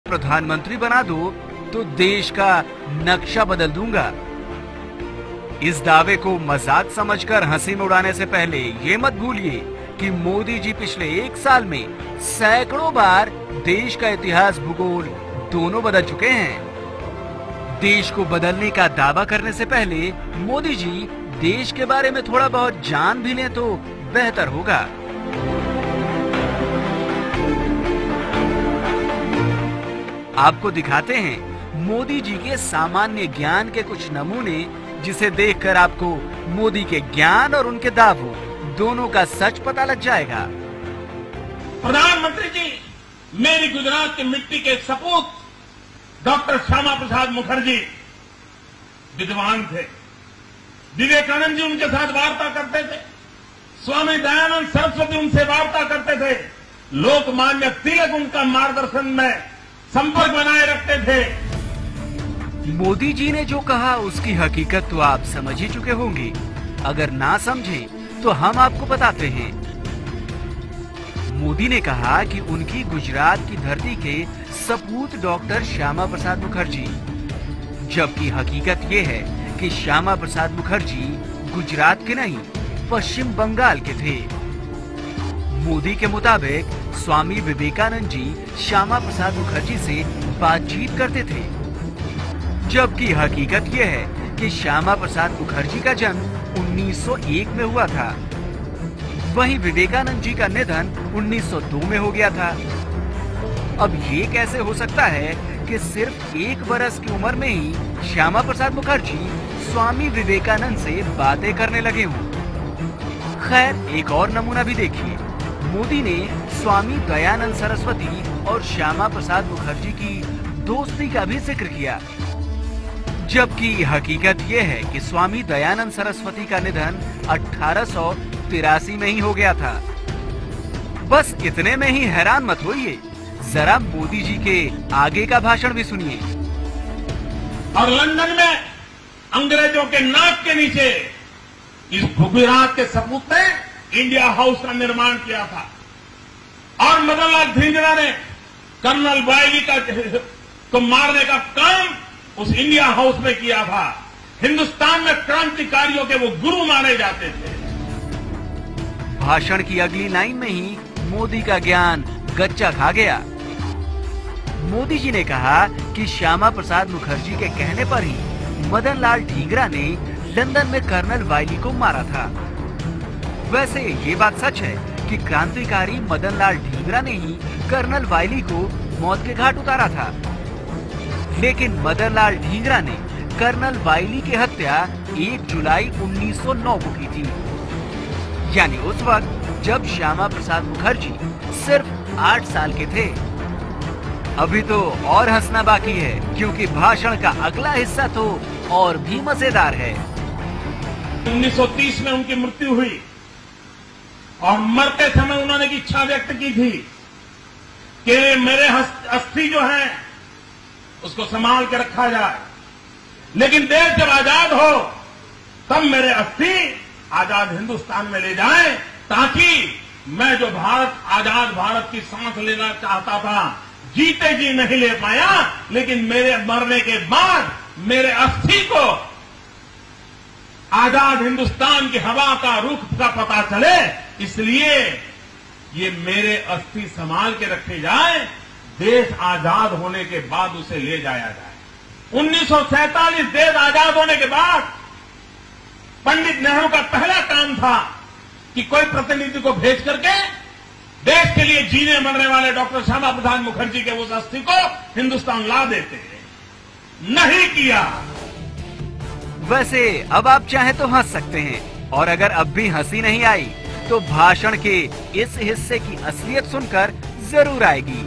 प्रधानमंत्री बना दो तो देश का नक्शा बदल दूंगा। इस दावे को मजाक समझकर हंसी में उड़ाने से पहले ये मत भूलिए कि मोदी जी पिछले 1 साल में सैकड़ों बार देश का इतिहास, भूगोल दोनों बदल चुके हैं। देश को बदलने का दावा करने से पहले मोदी जी देश के बारे में थोड़ा बहुत जान भी लें तो बेहतर होगा। आपको दिखाते हैं मोदी जी के सामान्य ज्ञान के कुछ नमूने, जिसे देखकर आपको मोदी के ज्ञान और उनके दावों दोनों का सच पता लग जाएगा। प्रधानमंत्री जी, मेरी गुजरात की मिट्टी के सपूत डॉक्टर श्यामा प्रसाद मुखर्जी विद्वान थे। विवेकानंद जी उनके साथ वार्ता करते थे, स्वामी दयानंद सरस्वती उनसे वार्ता करते थे, लोकमान्य तिलक उनका मार्गदर्शन में संपर्क बनाए रखते थे। मोदी जी ने जो कहा उसकी हकीकत तो आप समझ ही चुके होंगे। अगर ना समझें तो हम आपको बताते हैं। मोदी ने कहा कि उनकी गुजरात की धरती के सपूत डॉक्टर श्यामा प्रसाद मुखर्जी, जबकि हकीकत ये है कि श्यामा प्रसाद मुखर्जी गुजरात के नहीं, पश्चिम बंगाल के थे। मोदी के मुताबिक स्वामी विवेकानंद जी श्यामा प्रसाद मुखर्जी से बातचीत करते थे, जबकि हकीकत यह है कि श्यामा प्रसाद मुखर्जी का जन्म 1901 में हुआ था। वहीं विवेकानंद जी का निधन 1902 में हो गया था। अब ये कैसे हो सकता है कि सिर्फ 1 बरस की उम्र में ही श्यामा प्रसाद मुखर्जी स्वामी विवेकानंद से बातें करने लगे हों? खैर, एक और नमूना भी देखिए। मोदी ने स्वामी दयानंद सरस्वती और श्यामा प्रसाद मुखर्जी की दोस्ती का भी जिक्र किया, जबकि हकीकत यह है कि स्वामी दयानंद सरस्वती का निधन 1883 में ही हो गया था। बस इतने में ही हैरान मत होइए, जरा मोदी जी के आगे का भाषण भी सुनिए। और लंदन में अंग्रेजों के नाक के नीचे इस गुजरात के सपूत ने इंडिया हाउस का निर्माण किया था, और मदन लाल धिंगरा ने कर्नल वायली को मारने का काम उस इंडिया हाउस में किया था। हिंदुस्तान में क्रांतिकारियों के वो गुरु माने जाते थे। भाषण की अगली लाइन में ही मोदी का ज्ञान गच्चा खा गया। मोदी जी ने कहा कि श्यामा प्रसाद मुखर्जी के कहने पर ही मदन लाल ढींगरा ने लंदन में कर्नल वायली को मारा था। वैसे ये बात सच है कि क्रांतिकारी मदन लाल ढींगरा ने ही कर्नल वायली को मौत के घाट उतारा था, लेकिन मदन लाल ढींगरा ने कर्नल वायली की हत्या 1 जुलाई 1909 को की थी, यानी उस वक्त जब श्यामा प्रसाद मुखर्जी सिर्फ 8 साल के थे। अभी तो और हंसना बाकी है, क्योंकि भाषण का अगला हिस्सा तो और भी मजेदार है। 1930 में उनकी मृत्यु हुई, और मरते समय उन्होंने एक इच्छा व्यक्त की थी कि मेरे अस्थि जो है उसको संभाल के रखा जाए, लेकिन देश जब आजाद हो तब मेरे अस्थि आजाद हिंदुस्तान में ले जाएं, ताकि मैं जो आजाद भारत की सांस लेना चाहता था, जीते जी नहीं ले पाया, लेकिन मेरे मरने के बाद मेरे अस्थि को आजाद हिंदुस्तान की हवा का रुख का पता चले, इसलिए ये मेरे अस्थि संभाल के रखे जाए, देश आजाद होने के बाद उसे ले जाया जाए। 1947 देश आजाद होने के बाद पंडित नेहरू का पहला काम था कि कोई प्रतिनिधि को भेज करके देश के लिए जीने मरने वाले डॉक्टर श्यामा प्रसाद मुखर्जी के उस अस्थि को हिंदुस्तान ला देते। नहीं किया। वैसे अब आप चाहे तो हंस सकते हैं, और अगर अब भी हंसी नहीं आई तो भाषण के इस हिस्से की असलियत सुनकर जरूर आएगी।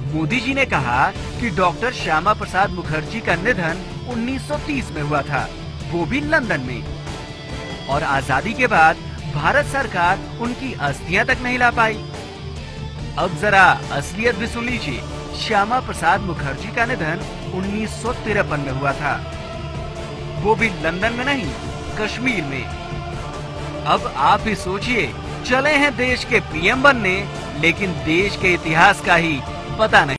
मोदी जी ने कहा कि डॉक्टर श्यामा प्रसाद मुखर्जी का निधन 1930 में हुआ था, वो भी लंदन में, और आजादी के बाद भारत सरकार उनकी अस्थियां तक नहीं ला पाई। अब जरा असलियत भी सुन लीजिए। श्यामा प्रसाद मुखर्जी का निधन 1953 में हुआ था, वो भी लंदन में नहीं, कश्मीर में। अब आप ही सोचिए, चले हैं देश के पीएम बनने, लेकिन देश के इतिहास का ही पता नहीं।